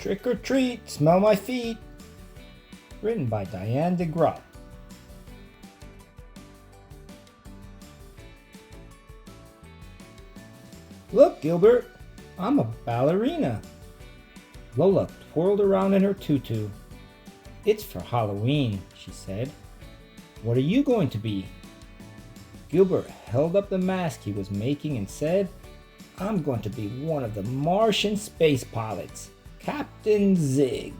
Trick or treat, smell my feet. Written by Diane deGroat. Look, Gilbert, I'm a ballerina. Lola twirled around in her tutu. It's for Halloween, she said. What are you going to be? Gilbert held up the mask he was making and said, I'm going to be one of the Martian space pilots, Captain Zig.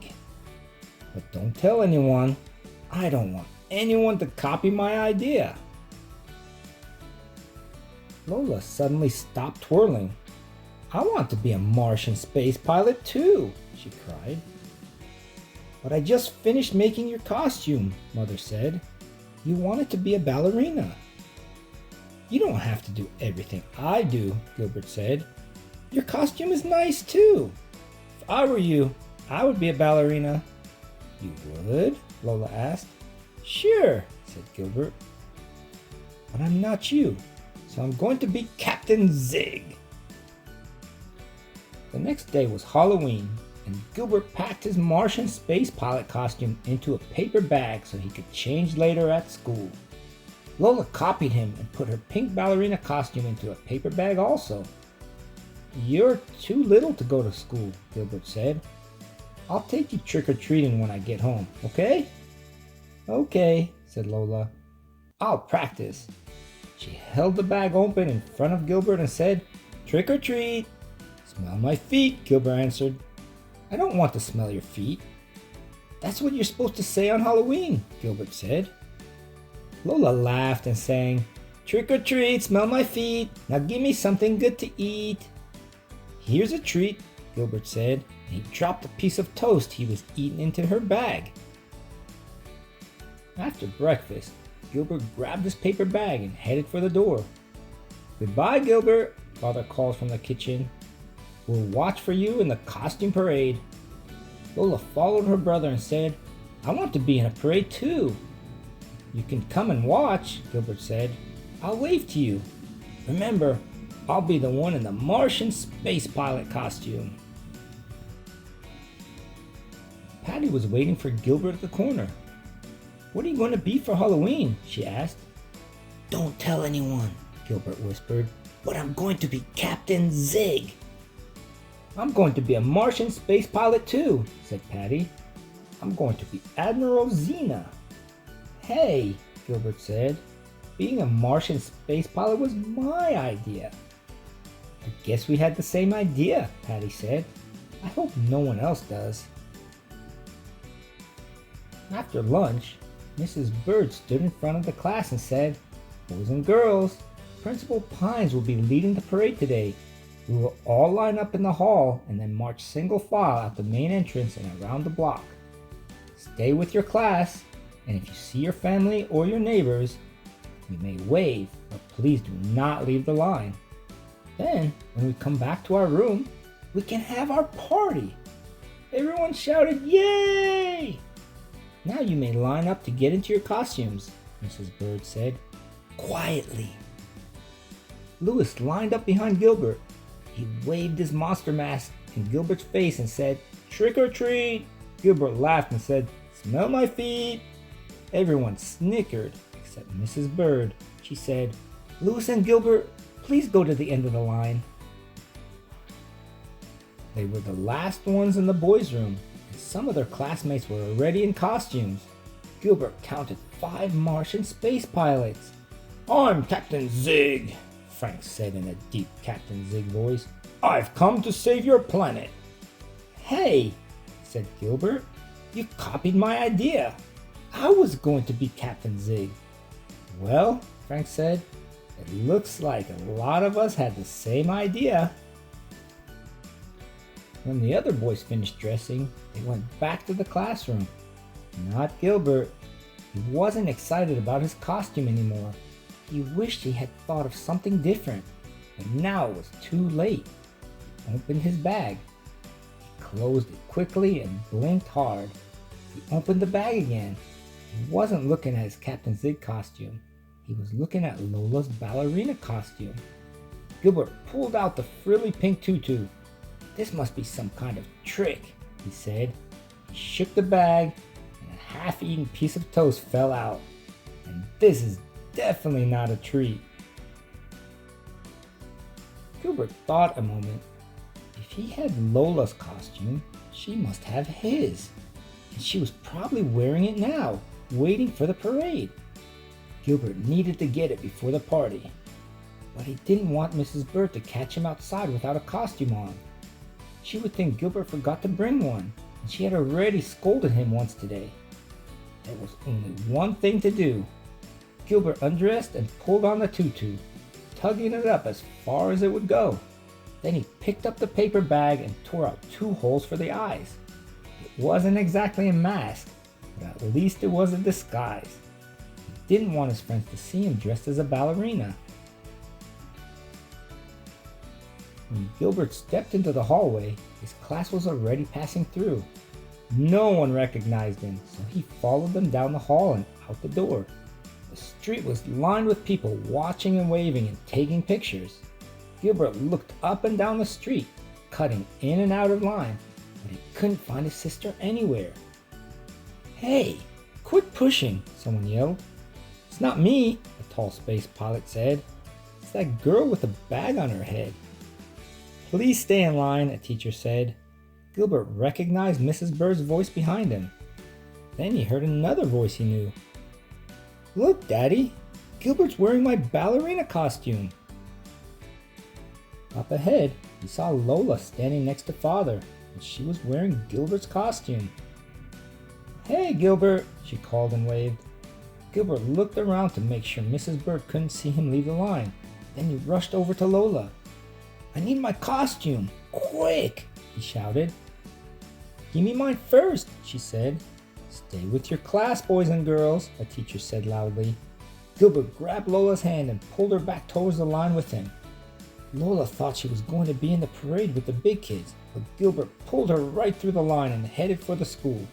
But don't tell anyone. I don't want anyone to copy my idea. Lola suddenly stopped twirling. I want to be a Martian space pilot too, she cried. But I just finished making your costume, Mother said. You wanted to be a ballerina. You don't have to do everything I do, Gilbert said. Your costume is nice too. If I were you, I would be a ballerina. You would? Lola asked. Sure, said Gilbert. But I'm not you, so I'm going to be Captain Zig. The next day was Halloween, and Gilbert packed his Martian space pilot costume into a paper bag so he could change later at school. Lola copied him and put her pink ballerina costume into a paper bag also. You're too little to go to school, Gilbert said. I'll take you trick-or-treating when I get home, okay? Okay, said Lola. I'll practice. She held the bag open in front of Gilbert and said, Trick-or-treat. Smell my feet, Gilbert answered. I don't want to smell your feet. That's what you're supposed to say on Halloween, Gilbert said. Lola laughed and sang, Trick or treat, smell my feet. Now give me something good to eat. Here's a treat, Gilbert said, and he dropped a piece of toast he was eating into her bag. After breakfast, Gilbert grabbed his paper bag and headed for the door. Goodbye, Gilbert, Father called from the kitchen. We'll watch for you in the costume parade. Lola followed her brother and said, I want to be in a parade too. You can come and watch, Gilbert said. I'll wave to you. Remember, I'll be the one in the Martian space pilot costume. Patty was waiting for Gilbert at the corner. What are you going to be for Halloween? She asked. Don't tell anyone, Gilbert whispered, but I'm going to be Captain Zig. I'm going to be a Martian space pilot too, said Patty. I'm going to be Admiral Xena. Hey, Gilbert said. Being a Martian space pilot was my idea. I guess we had the same idea, Patty said. I hope no one else does. After lunch, Mrs. Bird stood in front of the class and said, Boys and girls, Principal Pines will be leading the parade today. We will all line up in the hall and then march single file out the main entrance and around the block. Stay with your class, and if you see your family or your neighbors, you may wave, but please do not leave the line. Then, when we come back to our room, we can have our party. Everyone shouted, Yay! Now you may line up to get into your costumes, Mrs. Bird said. Quietly. Louis lined up behind Gilbert. He waved his monster mask in Gilbert's face and said, Trick or treat! Gilbert laughed and said, Smell my feet! Everyone snickered except Mrs. Bird. She said, Louis and Gilbert, please go to the end of the line. They were the last ones in the boys' room, and some of their classmates were already in costumes. Gilbert counted 5 Martian space pilots. I'm Captain Zig, Frank said in a deep Captain Zig voice. I've come to save your planet. Hey, said Gilbert, you copied my idea. I was going to be Captain Zig. Well, Frank said, it looks like a lot of us had the same idea. When the other boys finished dressing, they went back to the classroom. Not Gilbert. He wasn't excited about his costume anymore. He wished he had thought of something different, but now it was too late. He opened his bag. He closed it quickly and blinked hard. He opened the bag again. He wasn't looking at his Captain Zig costume. He was looking at Lola's ballerina costume. Gilbert pulled out the frilly pink tutu. This must be some kind of trick. he said. He shook the bag, and a half-eaten piece of toast fell out. And this is definitely not a treat. Gilbert thought a moment. If he had Lola's costume, she must have his. And she was probably wearing it now, waiting for the parade. Gilbert needed to get it before the party. But he didn't want Mrs. Bird to catch him outside without a costume on. She would think Gilbert forgot to bring one, and she had already scolded him once today. There was only one thing to do. Gilbert undressed and pulled on the tutu, tugging it up as far as it would go. Then he picked up the paper bag and tore out 2 holes for the eyes. It wasn't exactly a mask, but at least it was a disguise. He didn't want his friends to see him dressed as a ballerina. When Gilbert stepped into the hallway, his class was already passing through. No one recognized him, so he followed them down the hall and out the door. The street was lined with people watching and waving and taking pictures. Gilbert looked up and down the street, cutting in and out of line, but he couldn't find his sister anywhere. "Hey, quit pushing," someone yelled. "It's not me," a tall space pilot said. "It's that girl with a bag on her head." "Please stay in line," a teacher said. Gilbert recognized Mrs. Bird's voice behind him. Then he heard another voice he knew. "Look, Daddy, Gilbert's wearing my ballerina costume." Up ahead, he saw Lola standing next to Father, and she was wearing Gilbert's costume. "Hey, Gilbert," she called and waved. Gilbert looked around to make sure Mrs. Bird couldn't see him leave the line. Then he rushed over to Lola. "I need my costume, quick!" he shouted. "Give me mine first," she said. "Stay with your class, boys and girls," a teacher said loudly. Gilbert grabbed Lola's hand and pulled her back towards the line with him. Lola thought she was going to be in the parade with the big kids, but Gilbert pulled her right through the line and headed for the school.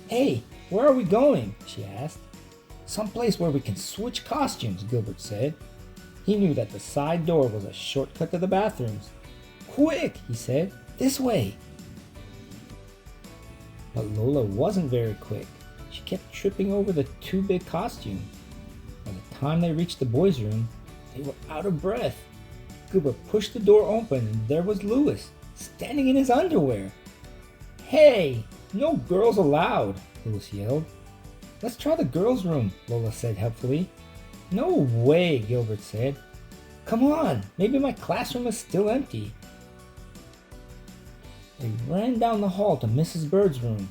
"Hey, where are we going?" she asked. "Someplace where we can switch costumes," Gilbert said. He knew that the side door was a shortcut to the bathrooms. "Quick," he said, "this way." But Lola wasn't very quick. She kept tripping over the too big costume. By the time they reached the boys' room, they were out of breath. Gilbert pushed the door open and there was Louis, standing in his underwear. "Hey, no girls allowed," Louis yelled. "Let's try the girls' room," Lola said helpfully. "No way," Gilbert said. "Come on, maybe my classroom is still empty." They ran down the hall to Mrs. Bird's room.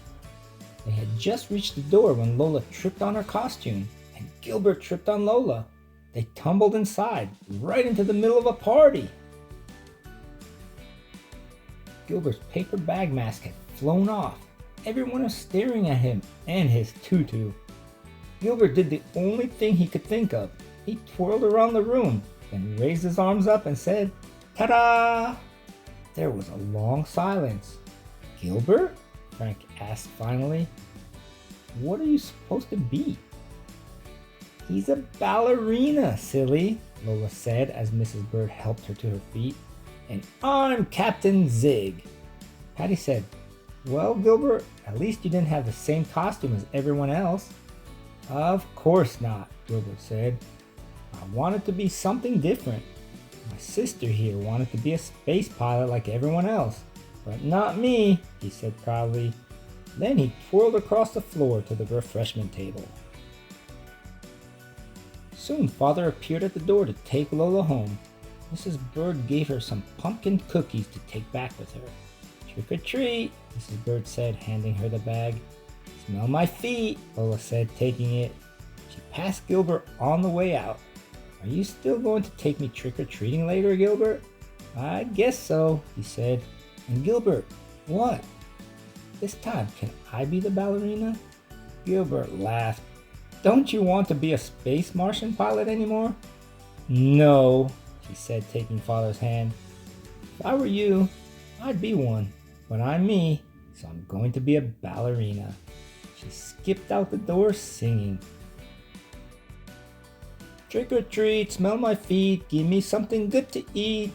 They had just reached the door when Lola tripped on her costume, and Gilbert tripped on Lola. They tumbled inside, right into the middle of a party. Gilbert's paper bag mask had flown off. Everyone was staring at him and his tutu. Gilbert did the only thing he could think of. He twirled around the room, then raised his arms up and said, "Ta-da!" There was a long silence. "Gilbert?" Frank asked finally. "What are you supposed to be?" "He's a ballerina, silly," Lola said as Mrs. Bird helped her to her feet. "And I'm Captain Zig." Patty said, "Well, Gilbert, at least you didn't have the same costume as everyone else." "Of course not," Gilbert said. "I wanted to be something different. My sister here wanted to be a space pilot like everyone else, but not me," he said proudly. Then he twirled across the floor to the refreshment table. Soon Father appeared at the door to take Lola home. Mrs. Bird gave her some pumpkin cookies to take back with her. "Trick or treat," Mrs. Bird said, handing her the bag. "Smell my feet," Lola said, taking it. She passed Gilbert on the way out. "Are you still going to take me trick-or-treating later, Gilbert?" "I guess so," he said. "And Gilbert, what? This time, can I be the ballerina?" Gilbert laughed. "Don't you want to be a space Martian pilot anymore?" "No," she said, taking Father's hand. "If I were you, I'd be one, but I'm me, so I'm going to be a ballerina." She skipped out the door singing. "Trick or treat, smell my feet, give me something good to eat.